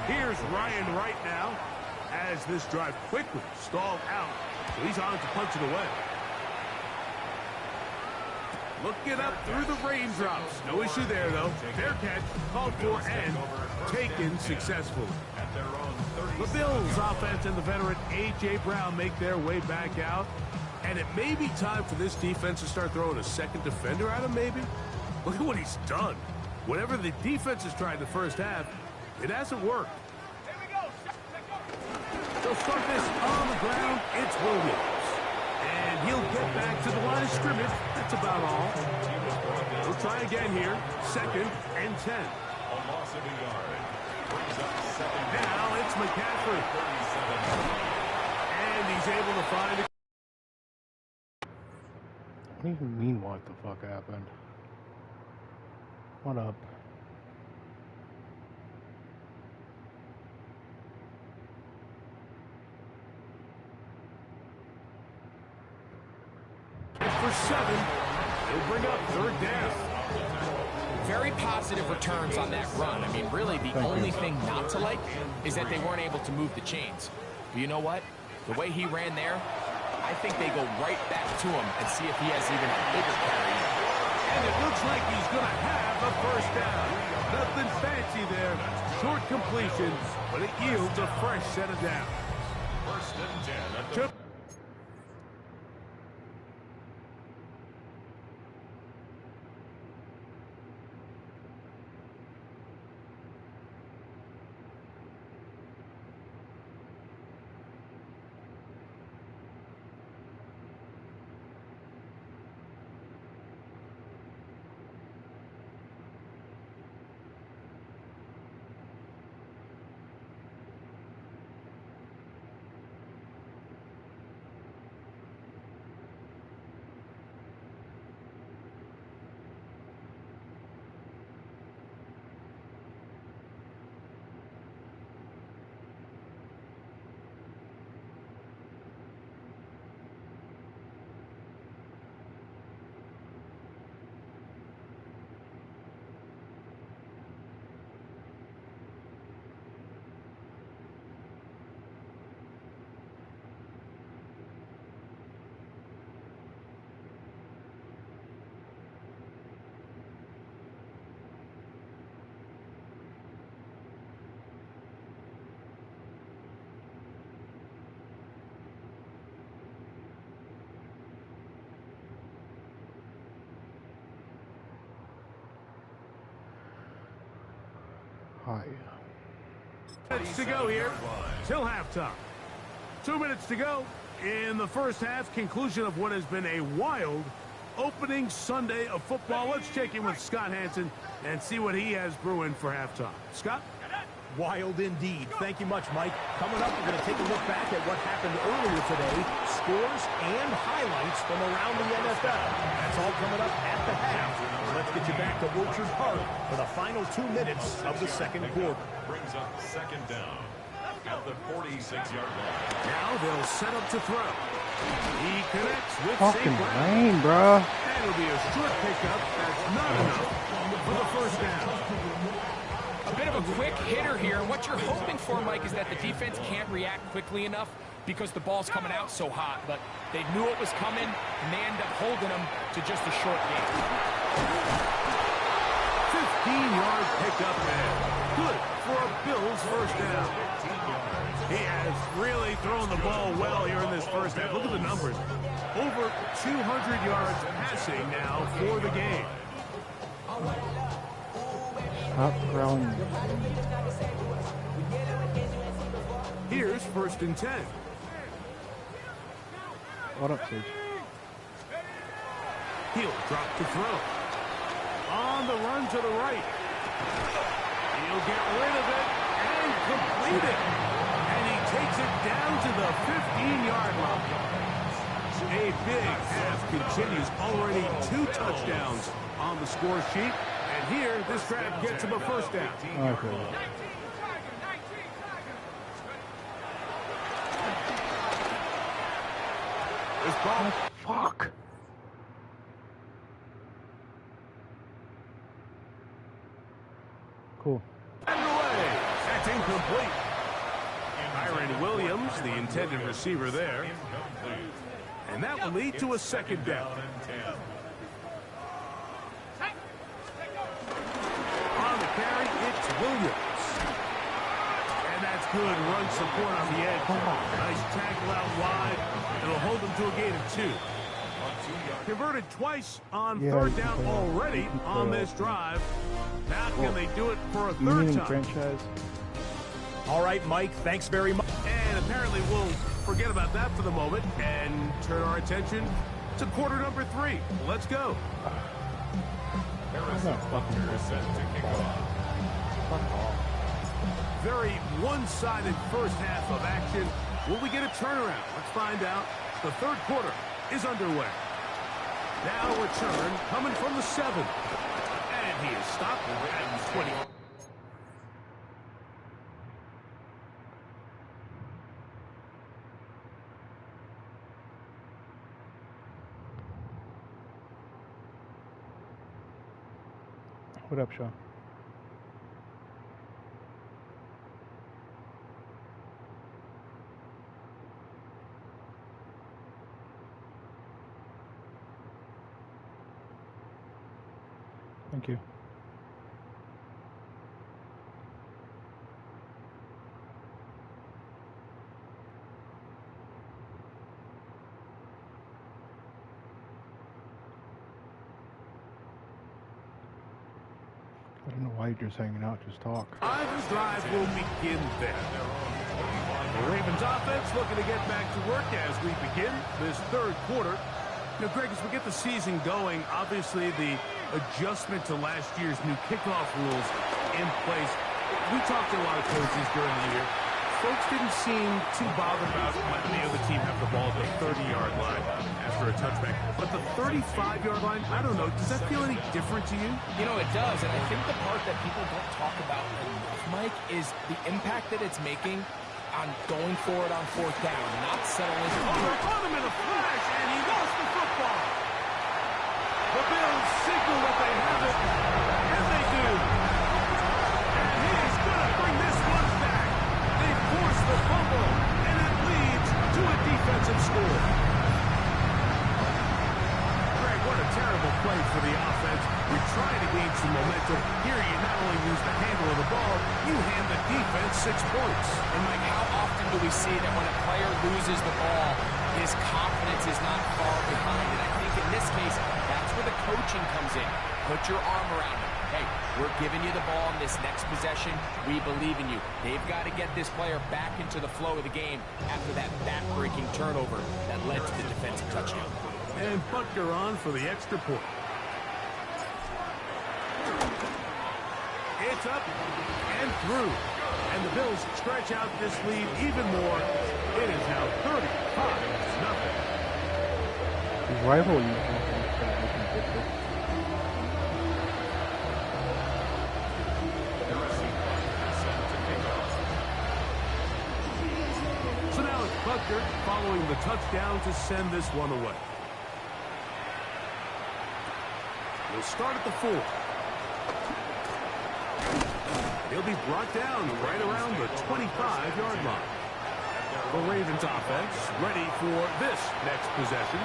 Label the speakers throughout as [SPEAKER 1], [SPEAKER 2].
[SPEAKER 1] Here's Ryan right now as this drive quickly stalled out. So he's on to punch it away. Looking up through the raindrops. No issue there, though. Fair catch, called for and taken successfully. The Bills offense and the veteran A.J. Brown make their way back out. And it may be time for this defense to start throwing a second defender at him, maybe. Look at what he's done. Whatever the defense has tried in the first half, it hasn't worked. They'll start this on the ground. It's Williams. And he'll get back to the line of scrimmage. That's about all. We'll try again here. 2nd and 10. Now it's McCaffrey. And he's able to find it.
[SPEAKER 2] What do you mean what the fuck happened? What up?
[SPEAKER 1] For 7, he'll bring up 3rd down.
[SPEAKER 3] Very positive returns on that run. I mean, really, the only thing not to like is that they weren't able to move the chains. But you know what? The way he ran there, I think they go right back to him and see if he has even a bigger carry.
[SPEAKER 1] And it looks like he's going to have a 1st down. Nothing fancy there. Short completion, but it yields a fresh set of downs. 1st and 10.
[SPEAKER 2] Hi.
[SPEAKER 1] Minutes to go here till halftime. 2 minutes to go in the first half. Conclusion of what has been a wild opening Sunday of football. Let's check in with Scott Hanson and see what he has brewing for halftime. Scott?
[SPEAKER 4] Wild indeed. Thank you much, Mike. Coming up, we're going to take a look back at what happened earlier today, scores and highlights from around the NFL. That's all coming up at the half. Let's get you back to Orchard Park for the final 2 minutes of the 2nd quarter.
[SPEAKER 5] Brings up 2nd down at the 46-yard line.
[SPEAKER 1] Now they'll set up to throw. He connects with
[SPEAKER 2] Fucking
[SPEAKER 1] St.
[SPEAKER 2] rain, bro.
[SPEAKER 1] And it'll be a short pickup. That's not enough for the 1st down.
[SPEAKER 3] A bit of a quick hitter here. And what you're hoping for, Mike, is that the defense can't react quickly enough because the ball's coming out so hot. But they knew it was coming, and they end up holding them to just a short game.
[SPEAKER 1] 15-yard pickup and good for a Bills 1st down. He has really thrown the ball well here in this first half. Look at the numbers. Over 200 yards passing now for the game.
[SPEAKER 2] Stop growing.
[SPEAKER 1] Here's 1st and 10.
[SPEAKER 2] What up, Sage?
[SPEAKER 1] He'll drop to throw. On the run to the right. He'll get rid of it and complete it. And he takes it down to the 15-yard line. A big half continues. Already 2 touchdowns on the score sheet. And here, this drive gets him a 1st down.
[SPEAKER 2] Okay.
[SPEAKER 1] This ball.
[SPEAKER 2] Fuck. Cool.
[SPEAKER 1] Underway. That's incomplete. Kyron Williams, the intended receiver there. And that will lead to a second down. On the carry, it's Williams. And that's good run support on the edge. Nice tackle out wide. It'll hold them to a gain of 2. Converted twice on third down already on this drive. Now can they do it for a third time?
[SPEAKER 2] Franchise.
[SPEAKER 4] All right, Mike, thanks very much.
[SPEAKER 1] And apparently we'll forget about that for the moment and turn our attention to quarter number 3. Let's go. Very one-sided first half of action. Will we get a turnaround? Let's find out. The third quarter is underway. Now return coming from the 7. And he is stopped at 20.
[SPEAKER 2] What up, Sean? Thank you. I don't know why you're just hanging out, just talk.
[SPEAKER 1] Either drive will begin there. The Ravens offense looking to get back to work as we begin this third quarter. You know, Greg, as we get the season going, obviously the adjustment to last year's new kickoff rules in place. We talked to a lot of coaches during the year. Folks didn't seem too bothered about letting the other team have the ball at the 30-yard line after a touchback. But the 35-yard line, I don't know, does that feel any different to you?
[SPEAKER 3] You know, it does, and I think the part that people don't talk about enough, Mike, is the impact that it's making on going forward on fourth down, not settling.
[SPEAKER 1] They're on him in a flash, and he lost the football. The Bills signal that they have it, and they do. And he's going to bring this one back. They force the fumble, and it leads to a defensive score. Greg, what a terrible play for the offense. You're trying to gain some momentum. Here you not only lose the handle of the ball, you hand the defense 6 points.
[SPEAKER 3] And Mike, how often do we see that when a player loses the ball, his confidence is not far behind? And I think in this case, that's where the coaching comes in. Put your arm around him. Hey, we're giving you the ball in this next possession. We believe in you. They've got to get this player back into the flow of the game after that back-breaking turnover that led to the defensive touchdown.
[SPEAKER 1] And Butker on for the extra point. It's up and through. And the Bills stretch out this lead even more. It is now 35-0.
[SPEAKER 2] His rival you.
[SPEAKER 1] So now it's Butker following the touchdown to send this one away. We'll start at the 4. He'll be brought down right around the 25-yard line. The Ravens offense ready for this next possession.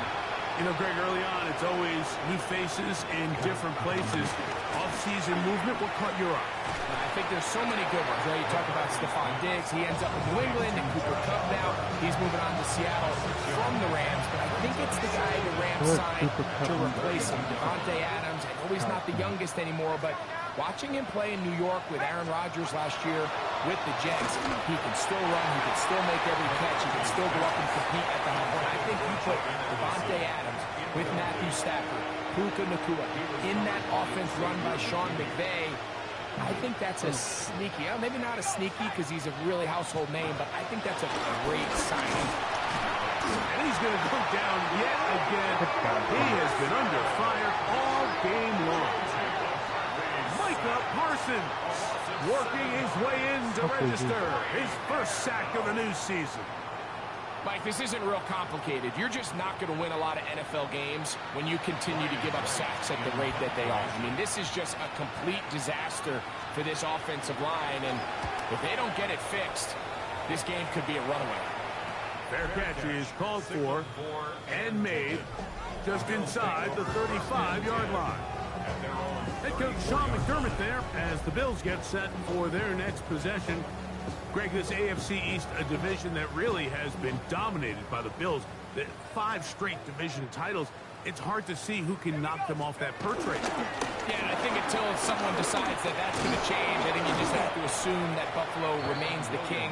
[SPEAKER 1] You know, Greg, early on, it's always new faces in different places. Off-season movement, what caught your eye?
[SPEAKER 3] I think there's so many good ones, right? You talk about Stephon Diggs. He ends up in New England, and Cooper Kupp now. He's moving on to Seattle from the Rams, but I think it's the guy the Rams signed to replace him, Devontae Adams. I know he's not the youngest anymore, but watching him play in New York with Aaron Rodgers last year with the Jets, he can still run, he can still make every catch, he can still go up and compete at the high point. I think you put Devontae Adams with Matthew Stafford, Puka Nacua, in that offense run by Sean McVay. I think that's a sneaky, maybe not a sneaky because he's a really household name, but I think that's a great signing.
[SPEAKER 1] And he's going to go down yet again. He has been under fire all game long. Micah Parsons working his way in to register his first sack of the new season.
[SPEAKER 3] Mike, this isn't real complicated. You're just not going to win a lot of NFL games when you continue to give up sacks at the rate that they are. I mean, this is just a complete disaster for this offensive line, and if they don't get it fixed, this game could be a runaway.
[SPEAKER 1] Fair catch is called for and made just inside the 35-yard line. Head coach Sean McDermott there as the Bills get set for their next possession. Greg, this AFC East, a division that really has been dominated by the Bills. 5 straight division titles. It's hard to see who can knock them off that perch right now.
[SPEAKER 3] Yeah, and I think until someone decides that that's going to change, I think you just have to assume that Buffalo remains the king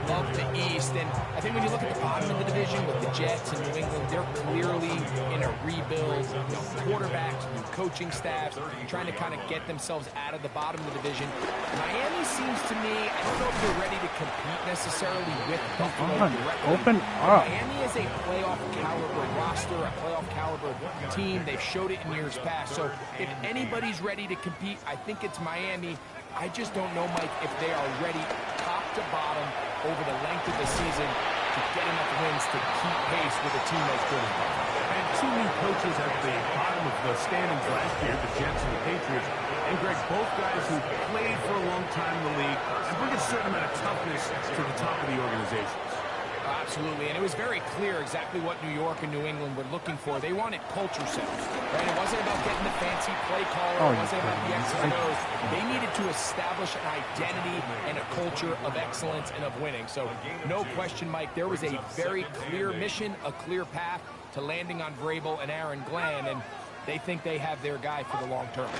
[SPEAKER 3] of the East. And I think when you look at the bottom of the division with the Jets and New England, they're clearly in a rebuild. You know, quarterbacks, new coaching staffs, trying to kind of get themselves out of the bottom of the division. Miami seems to me, I don't know if they're ready to compete necessarily with Buffalo directly.
[SPEAKER 2] Open up.
[SPEAKER 3] Miami is a playoff caliber roster, a playoff caliber team. They've showed it in years past. So if anybody's ready to compete, I think it's Miami. I just don't know, Mike, if they are ready top to bottom over the length of the season to get enough wins to keep pace with a team as good as Buffalo.
[SPEAKER 1] And 2 new coaches at the bottom of the standings last year, the Jets and the Patriots. And Greg, both guys who played for a long time in the league and bring a certain amount of toughness to the top of the organizations.
[SPEAKER 3] Absolutely, and it was very clear exactly what New York and New England were looking for. They wanted culture setters, right? It wasn't about getting the fancy play caller. It wasn't about the X's and O's. They needed to establish an identity and a culture of excellence and of winning. So, no question, Mike, there was a very clear mission, a clear path to landing on Vrabel and Aaron Glenn, and they think they have their guy for the long term.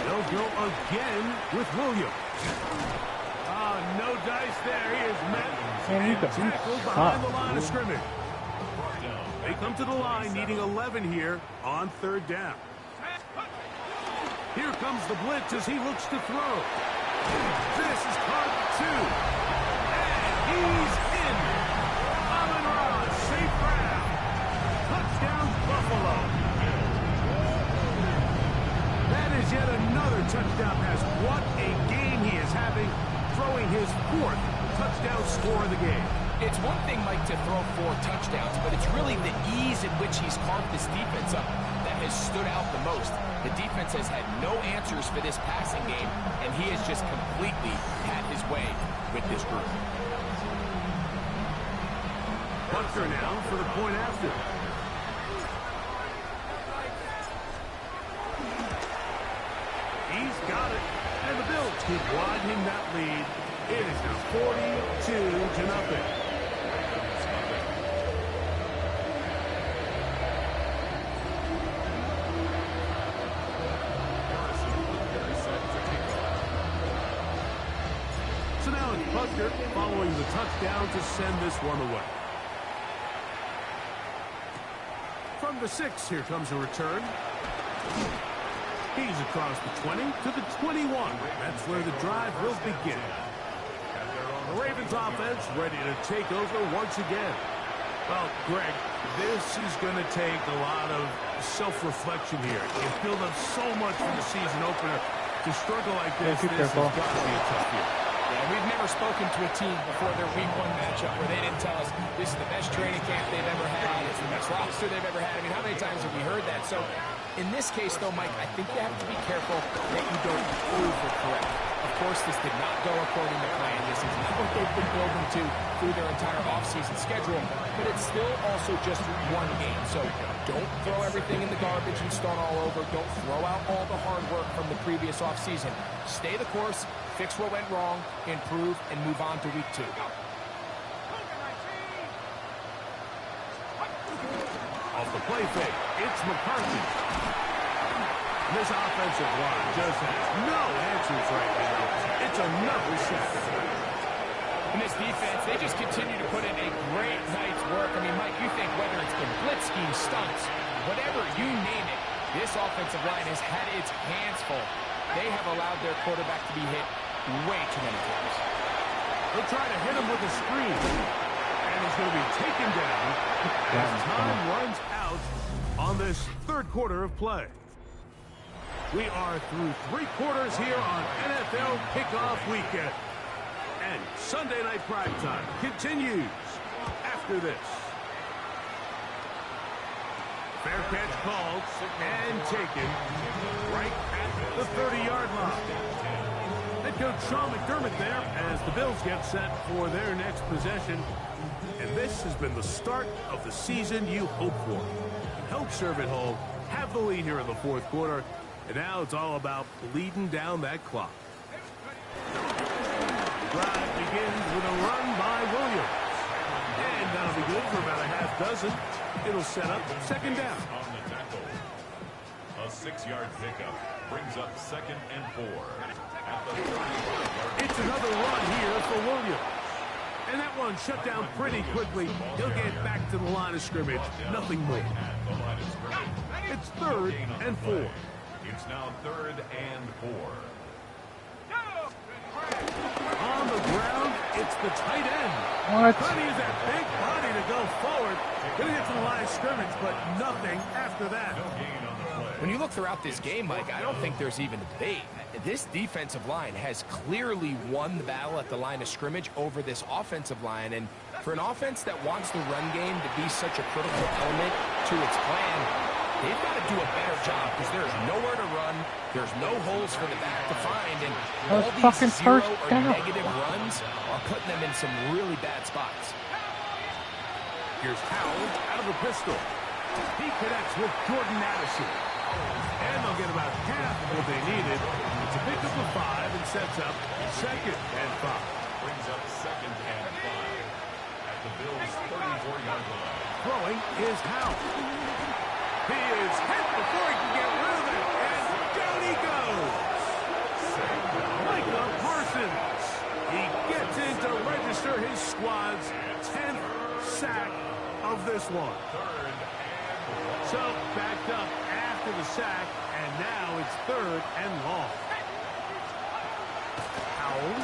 [SPEAKER 1] They'll go again with Williams. No dice there. He is met and tackled behind the line of scrimmage. They come to the line needing 11 here on 3rd down. Here comes the blitz as he looks to throw. This is caught 2. And he's in. Amon-Ra, safe ground. Touchdown, Buffalo. That is yet another touchdown pass. What a game he is having, throwing his 4th touchdown score of the game.
[SPEAKER 3] It's one thing, Mike, to throw 4 touchdowns, but it's really the ease in which he's carved this defense up that has stood out the most. The defense has had no answers for this passing game, and he has just completely had his way with this group.
[SPEAKER 1] Butker now for the point after. He's got it. And the Bills keep widening that lead. It is now 42-0. So now it's Butker following the touchdown to send this one away. From the 6, here comes a return. He's across the 20 to the 21. That's where the drive will begin. The Ravens offense ready to take over once again. Well, Greg, this is going to take a lot of self-reflection here. You build up so much for the season opener. To struggle like this, this has got to be a tough year.
[SPEAKER 3] Yeah, we've never spoken to a team before their week 1 matchup where they didn't tell us this is the best training camp they've ever had, it's the best roster they've ever had. I mean, how many times have we heard that? So, in this case, though, Mike, I think you have to be careful that you don't overcorrect. Of course, this did not go according to plan. This is not what they've been building to through their entire offseason schedule, but it's still also just 1 game. So don't throw everything in the garbage and start all over. Don't throw out all the hard work from the previous offseason. Stay the course, fix what went wrong, improve, and move on to week 2.
[SPEAKER 1] Off the play fake, it's McCarthy. This offensive line just has no answers right now. It's another sack.
[SPEAKER 3] And this defense, they just continue to put in a great night's work. I mean, Mike, you think whether it's been blitz scheme, stunts, whatever you name it, this offensive line has had its hands full. They have allowed their quarterback to be hit way too many times.
[SPEAKER 1] They'll try to hit him with a screen. And he's going to be taken down as time runs out on this 3rd quarter of play. We are through 3 quarters here on NFL Kickoff Weekend. And Sunday Night Primetime continues after after this. Fair catch called and taken right at the 30-yard line. Head coach Sean McDermott there as the Bills get set for their next possession. And this has been the start of the season you hope for. Help serve it home, have the lead here in the fourth quarter, and now it's all about bleeding down that clock. Drive begins with a run by Williams. And that'll be good for about a half dozen. It'll set up second down.
[SPEAKER 5] On the tackle. A 6-yard pickup brings up 2nd and 4. At the 30-yard.
[SPEAKER 1] It's another run here for Williams. And that one shut down pretty quickly. He'll get back to the line of scrimmage. Nothing more.
[SPEAKER 5] At the line of scrimmage.
[SPEAKER 1] It's 3rd and 4.
[SPEAKER 5] It's now 3rd and 4.
[SPEAKER 1] On the ground, it's the tight end.
[SPEAKER 2] What?
[SPEAKER 1] Trying to use that big body to go forward. Gonna get to the line of scrimmage, but nothing after that.
[SPEAKER 5] No gain on the play.
[SPEAKER 3] When you look throughout this game, Mike, I don't think there's even a debate. This defensive line has clearly won the battle at the line of scrimmage over this offensive line. And for an offense that wants the run game to be such a critical element to its plan, they've got to do a better job because there's nowhere to run. There's no holes for the back to find. And all these zero or negative runs are putting them in some really bad spots.
[SPEAKER 1] Here's Howard out of the pistol. He connects with Jordan Addison. And they'll get about half what they needed. It's a pickup of 5 and sets up 2nd and 5.
[SPEAKER 5] Brings up 2nd and 5. At the Bills' 34-yard line.
[SPEAKER 1] Throwing is Howard. He is hit before he can get rid of it. And down he goes. Micah Parsons. He gets in to register his squad's 10th sack of this one. So backed up after the sack, and now it's 3rd and long. Howell.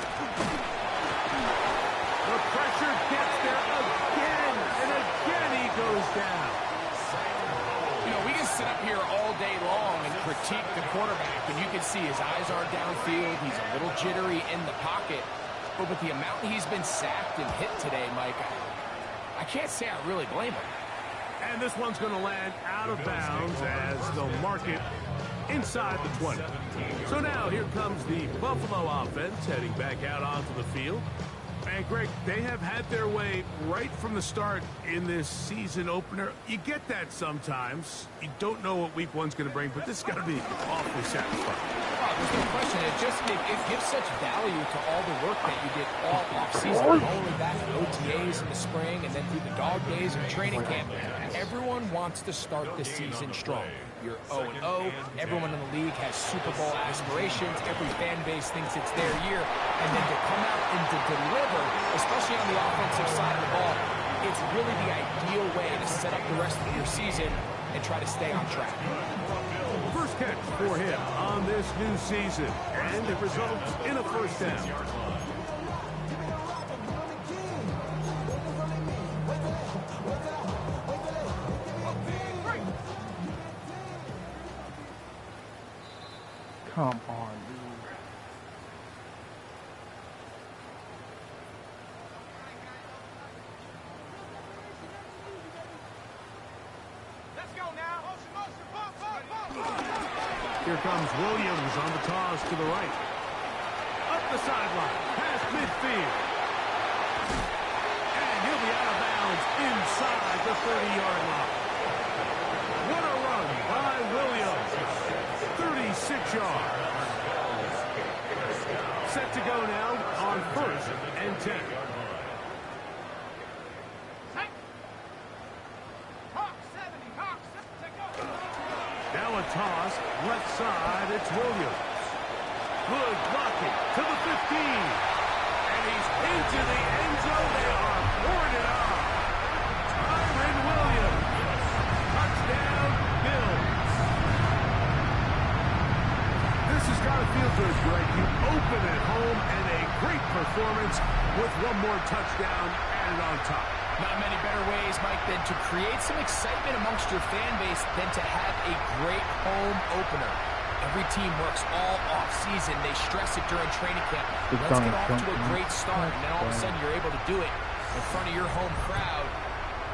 [SPEAKER 1] The pressure gets there again, and again he goes down.
[SPEAKER 3] You know, we can sit up here all day long and critique the quarterback, and you can see his eyes aren't downfield. He's a little jittery in the pocket. But with the amount he's been sacked and hit today, Mike, I can't say I really blame him.
[SPEAKER 1] And this one's going to land out of bounds as they'll mark it inside the 20. So now here comes the Buffalo offense heading back out onto the field. And Greg, they have had their way right from the start in this season opener. You get that sometimes. You don't know what week one's going to bring, but this has got to be awfully satisfying.
[SPEAKER 3] Oh, there's no question. It gives such value to all the work that you did all offseason, all the way back to OTAs in the spring and then through the dog days of training camp. Everyone wants to start the season strong. You're 0-0. Everyone in the league has Super Bowl aspirations. Every fan base thinks it's their year. And then to come out and to deliver, especially on the offensive side of the ball, it's really the ideal way to set up the rest of your season and try to stay on track.
[SPEAKER 1] First catch for him on this new season, and it results in a 1st down.
[SPEAKER 2] Come on, dude.
[SPEAKER 6] Let's go now.
[SPEAKER 1] Here comes Williams on the toss to the right. Up the sideline, past midfield. And he'll be out of bounds inside the 30-yard line. What a run by Williams. 36 yards. Set to go now on 1st and 10. Now a toss, left side, it's Williams. Good blocking to the 15. And he's into the end zone. They are pouring it on. Tyron Williams. Touchdown, Bills. This has got to feel good, Greg. You open at home and a great performance with one more touchdown added on top.
[SPEAKER 3] Not many better ways, Mike, than to create some excitement amongst your fan base than to have a great home opener. Every team works all off-season. They stress it during training camp. Let's get off to a great start, and then all of a sudden you're able to do it in front of your home crowd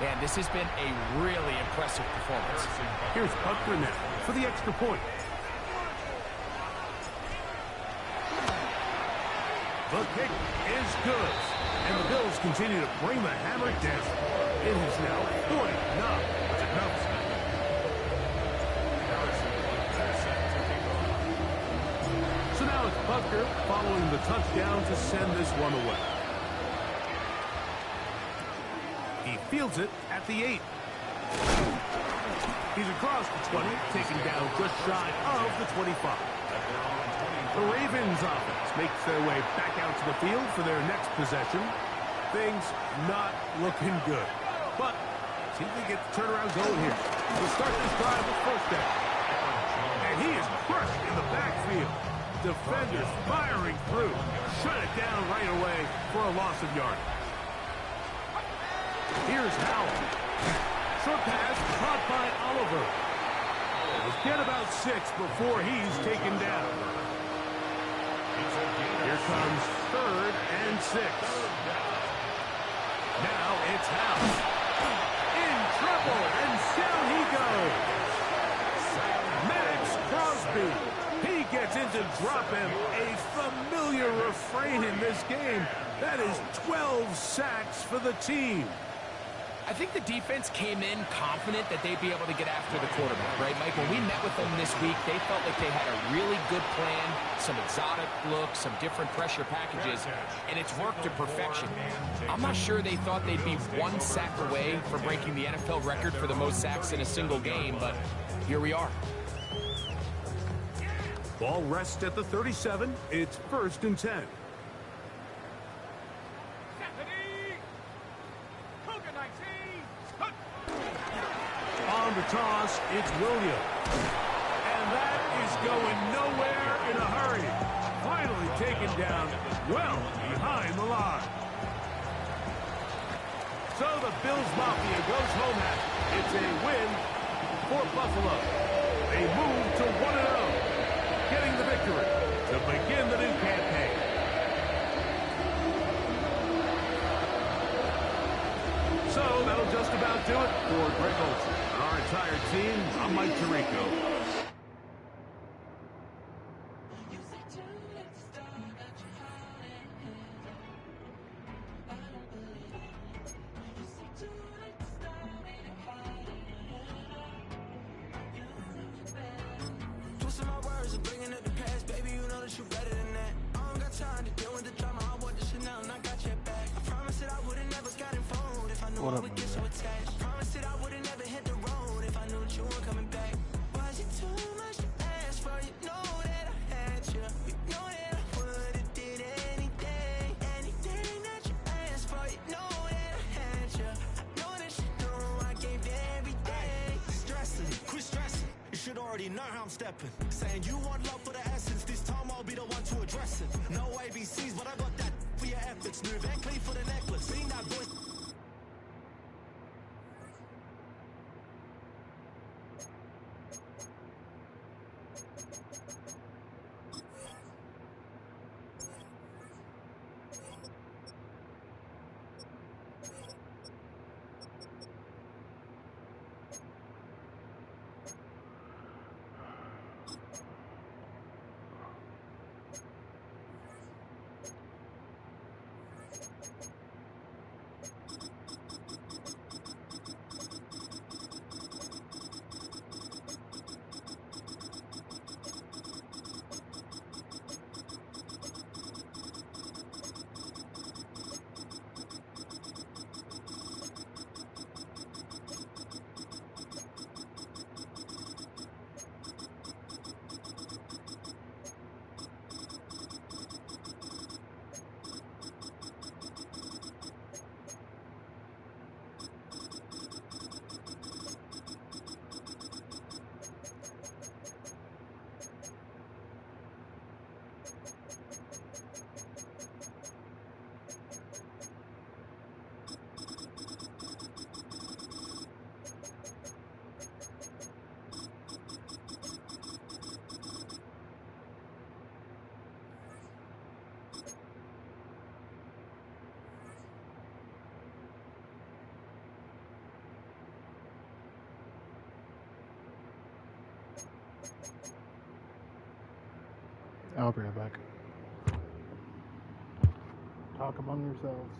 [SPEAKER 3] Man, this has been a really impressive performance.
[SPEAKER 1] Here's Butker now for the extra point. The kick is good. And the Bills continue to bring the hammer down. It is now 40-0 to nothing. So now it's Butker following the touchdown to send this one away. He fields it at the 8. He's across the 20, taken down just shy of the 25. The Ravens offense makes their way back out to the field for their next possession. Things not looking good. But see if they get the turnaround going here. We'll start this drive with first down. And he is crushed in the backfield. Defenders firing through. Shut it down right away for a loss of yardage. Here's Howell. Short pass caught by Oliver. Let's get about 6 before he's taken down. Here comes 3rd and 6. Now it's Howell. In trouble, and down he goes. Max Crosby. He gets into drop him. A familiar refrain in this game. That is 12 sacks for the team.
[SPEAKER 3] I think the defense came in confident that they'd be able to get after the quarterback, right, Mike? When we met with them this week, they felt like they had a really good plan, some exotic looks, some different pressure packages, and it's worked to perfection. I'm not sure they thought they'd be 1 sack away from breaking the NFL record for the most sacks in a single game, but here we are.
[SPEAKER 1] Ball rests at the 37. It's 1st and 10. On the toss, it's Williams. And that is going nowhere in a hurry. Finally taken down well behind the line. So the Bills Mafia goes home happy. It's a win for Buffalo. They move to 1-0, getting the victory to begin the new campaign. So that'll just about do it for Greg Olsen. Our entire team, I'm Mike Tirico.
[SPEAKER 7] Twisting my words and bringing up the past, baby, you know that you better than that. I don't got time to deal with the drama. I want the Chanel and I got your back. I promise that I would've never got involved if I knew I would get so attached. I promise that I would've never hit the road if I knew that you weren't coming back. Was it too much to ask for? You know that I had you. You know that I would've did anything, anything that you asked for. You know that I had you. I know that you know I gave everything.
[SPEAKER 8] Stressing, quit stressing. You should already know how I'm stepping. Saying you want love for the essence. This time I'll be the one to address it. No ABCs, but I got that for your efforts. New Van Cleef for the necklace. Sing that voice.
[SPEAKER 2] I'll be right back. Talk among yourselves.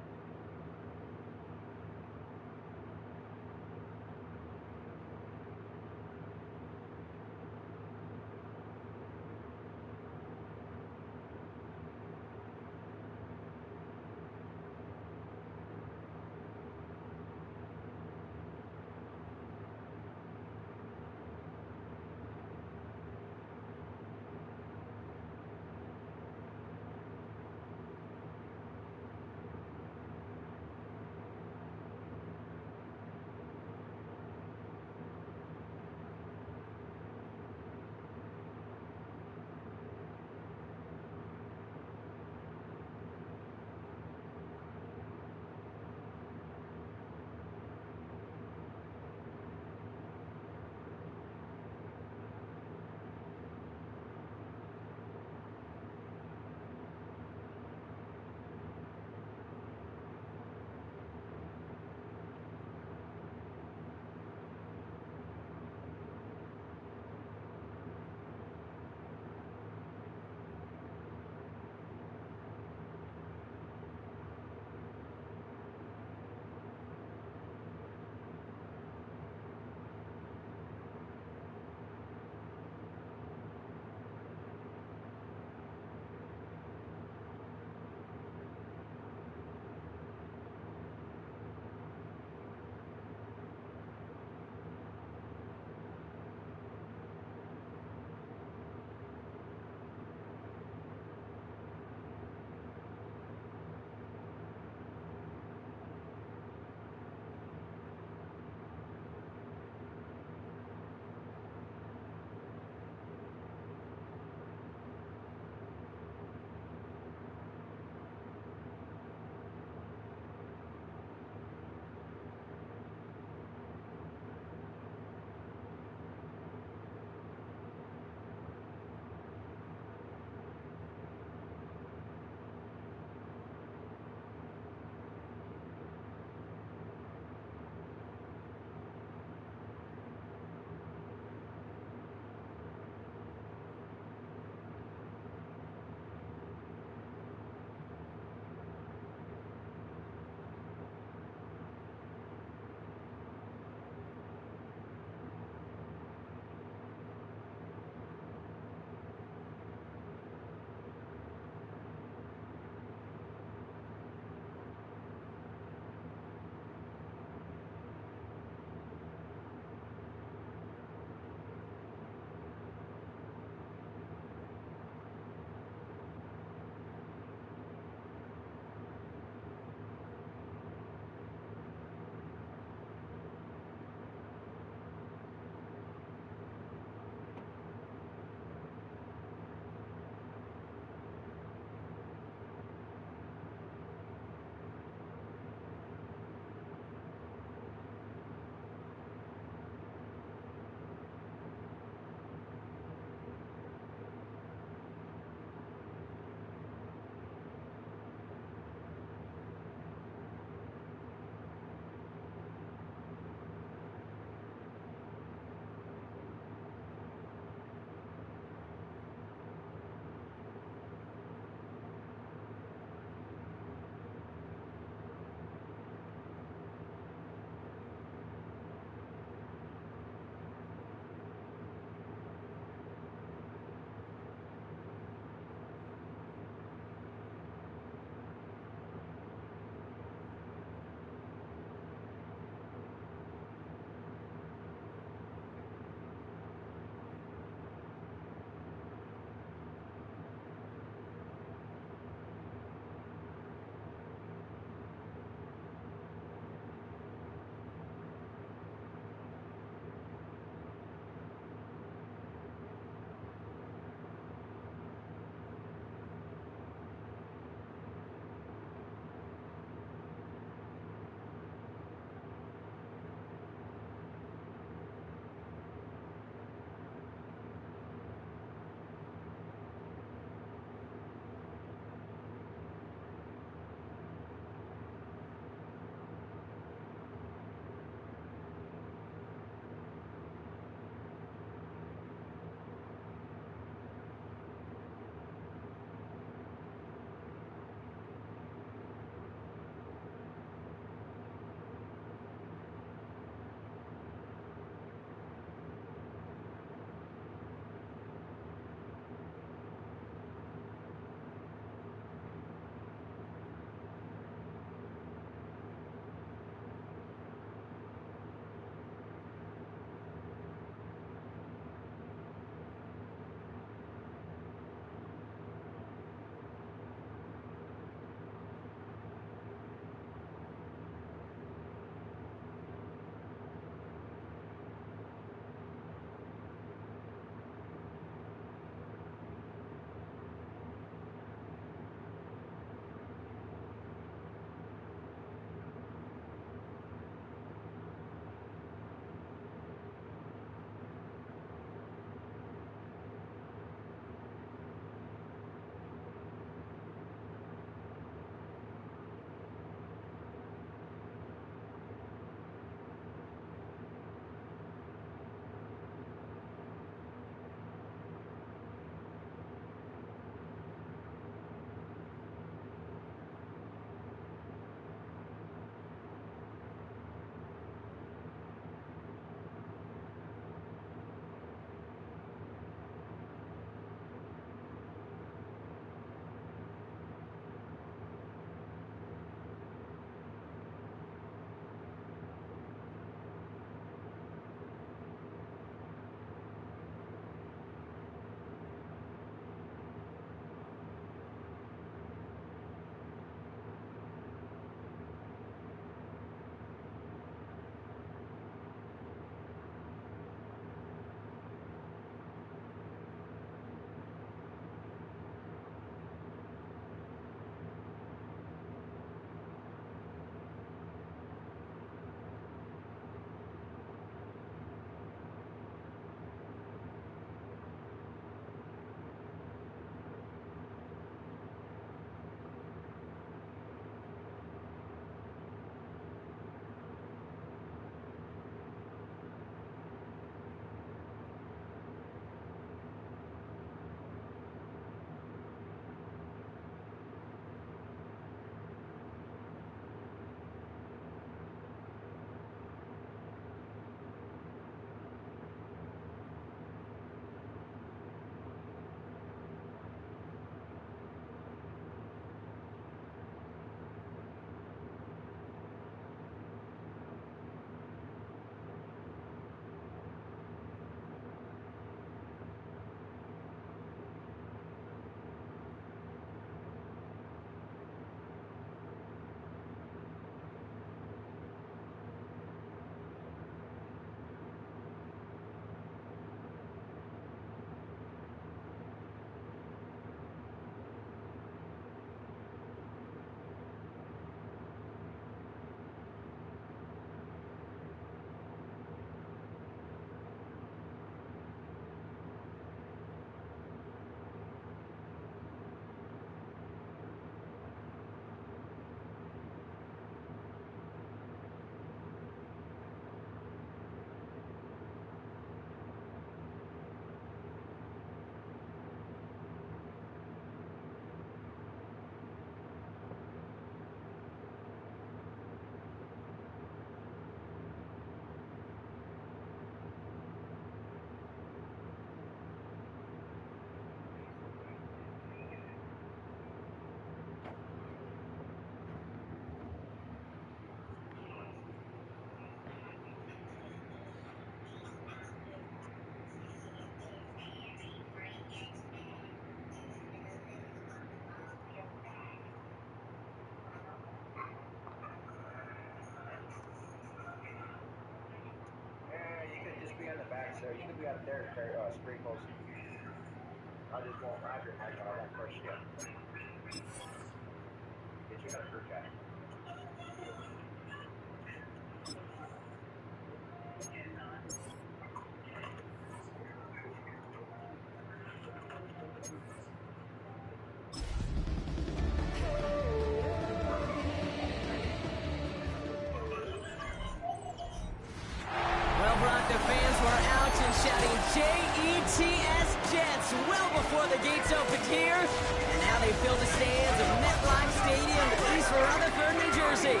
[SPEAKER 9] Well, Brock, the fans were out and shouting J-E-T-S Jets well before the gates opened here. And now they fill the stands of MetLife Stadium, East Rutherford, New Jersey.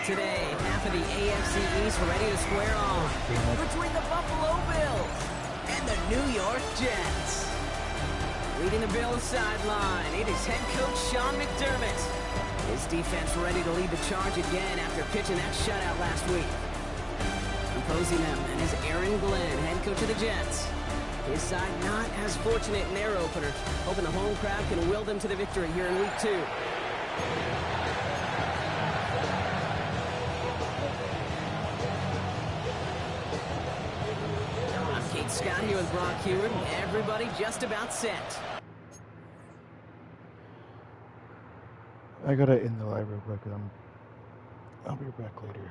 [SPEAKER 9] Today, half of the AFC East ready to square off between the Buffalo Bills and the New York Jets. Leading the Bills sideline, it is head coach Sean McDermott. His defense ready to lead the charge again after pitching that shutout last week. Opposing them and is Aaron Glenn, head coach of the Jets. His side not as fortunate in their opener, hoping the home crowd can will them to the victory here in week 2. I'm Kate Scott here with Brock Hewitt. Everybody just about set.
[SPEAKER 2] I gotta end the live real quick. I'll be back later.